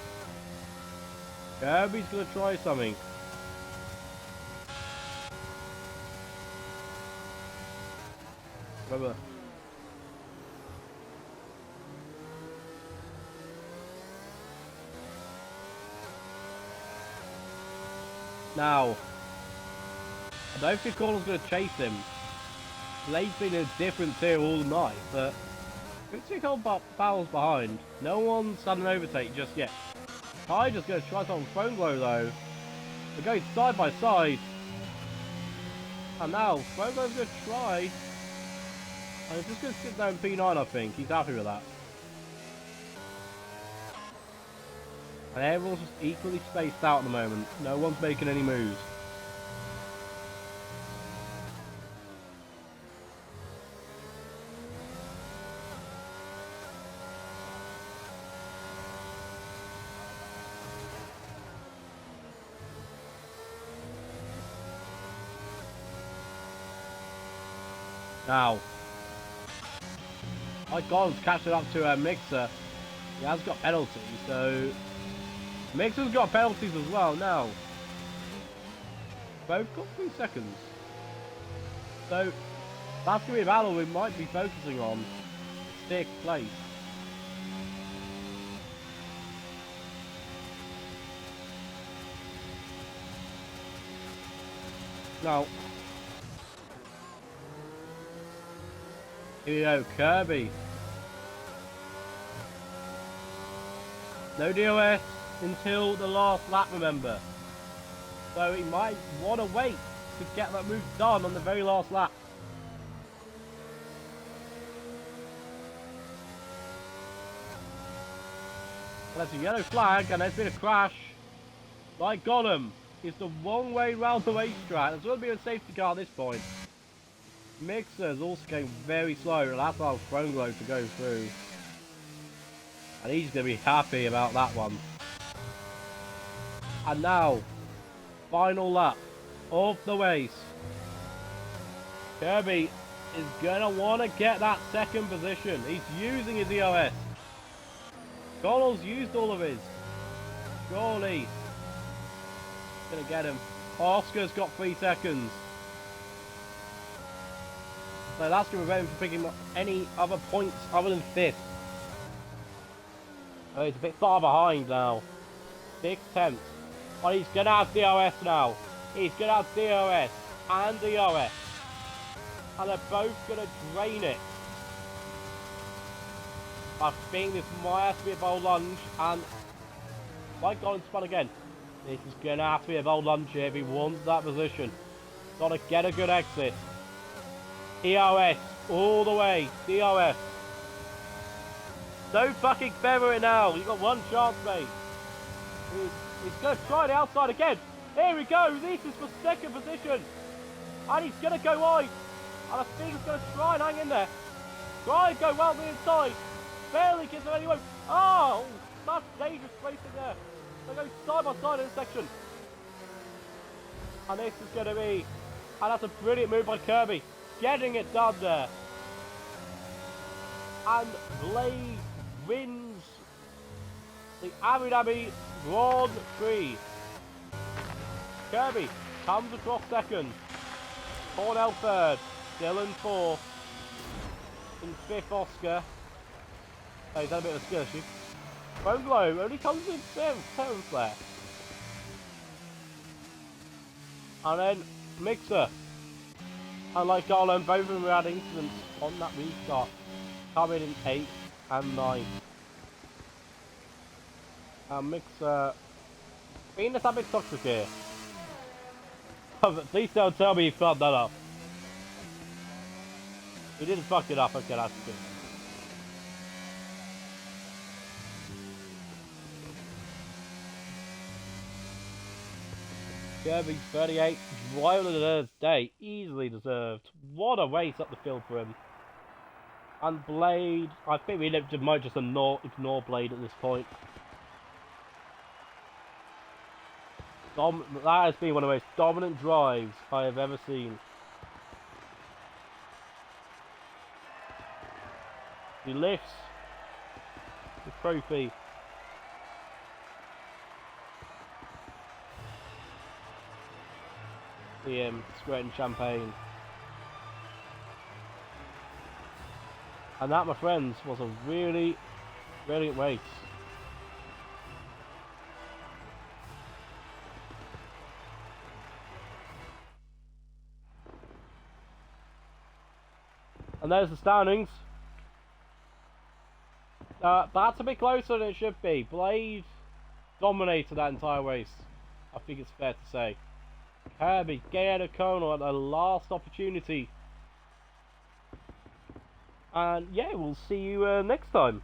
A: Kirby's going to try something. Remember. Now, I don't think Cornell's going to chase him. Blade's been in a different tier all night, but good to see Powell's behind. No one's had an overtake just yet. Ty just going to try something Phone Glow though. They're going side by side. And now, Phone Glow's going to try. And he's just going to sit down in P9, I think. He's happy with that. And everyone's just equally spaced out at the moment. No one's making any moves. Now, my God's catching up to a Mixer. He has got penalties, so Mixer's got penalties as well now. Both got 3 seconds. So that's going to be a battle we might be focusing on. 6th place. Now, here we go, Kirby. No DOS until the last lap, remember. So he might want to wait to get that move done on the very last lap. That's a yellow flag and there's been a crash. By Gollum, it's the wrong way round the racetrack. There's going to be a safety car at this point. Mixer is also going very slow, and that's our Phone Glow to go through. And he's going to be happy about that one. And now, final lap of the race. Kirby is going to want to get that 2nd position. He's using his EOS. Connell's used all of his. Surely. Going to get him. Oscar's got 3 seconds. So that's going to prevent him from picking up any other points other than 5th. Oh, he's a bit far behind now. 6th, 10th. Oh, he's going to have DOS now. He's going to have DOS and DOS. And they're both going to drain it. I think this might have to be a bold lunge. And my God, spun again. This is going to have to be a bold lunge here if he wants that position. Got to get a good exit. EOS all the way. DOS. Don't fucking feather it now. You've got one chance, mate. He's going to try the outside again. Here we go. This is for second position. And he's going to go wide. And I think he's going to try and hang in there. Try and go well the inside. Barely gives him any room. Oh, that's dangerous racing there. They're going side by side in this section. And this is going to be... And that's a brilliant move by Kirby. Getting it done there. And Blade wins the Abu Dhabi Grand Prix. Kirby comes across second. Cornell third. Dylan fourth. In fifth, Oscar. Oh, he's had a bit of a skill issue. Bone Glow only comes in seventh there. And then Mixer. Unlike Garland, both of them had incidents on that restart. Coming in 8th and 9th. And Mixer being a bit toxic here. Please don't tell me he fucked that up. He didn't fuck it up, okay, that's good. Kirby's 38, driver of the day, easily deserved. What a race up the field for him. And Blade, I think we might just ignore Blade at this point. That has been one of the most dominant drives I have ever seen. He lifts the trophy. See him squirting champagne. And that, my friends, was a really brilliant race. And there's the standings. That's a bit closer than it should be. Blade dominated that entire race. I think it's fair to say. Kirby getting a corner at the last opportunity. And yeah, we'll see you next time.